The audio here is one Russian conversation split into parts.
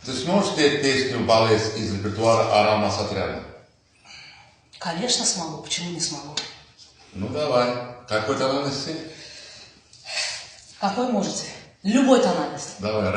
Ты сможешь петь песню «Балес» из репертуара Арама Сатряна? Конечно смогу, почему не смогу? Ну давай. Какой тональности? Какой можете? Любой тональности. Давай,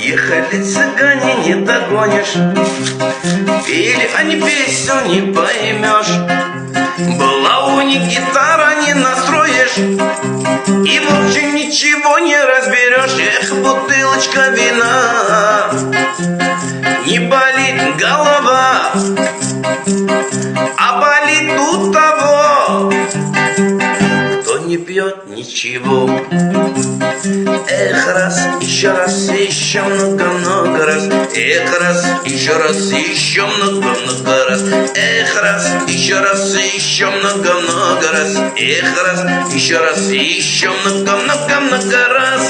Ехали цыгане, не догонишь, пели они песню, не поймешь. Была у них гитара, не настроишь, и в общем ничего не разберешь. Эх, бутылочка вина, не болит голова, а болит у того, кто не пьет ничего. Эх, раз, еще много раз. Эх, раз, еще много раз. Эх, раз, еще много раз. Эх, раз, еще много раз.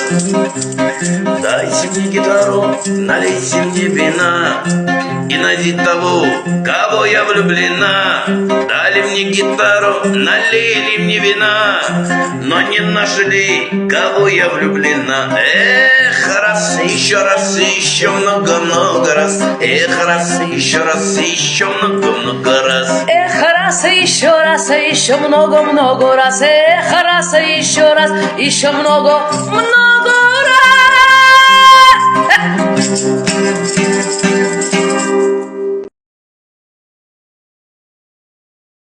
Дайте мне гитару, налейте мне вина и найди того, кого я влюблена. Дали мне гитару, налили мне вина, но не нашли, кого я влюблена. Эх, раз, еще много раз. Эх, раз, еще много раз. Эх, раз, еще много раз. Эх, раз, еще много раз.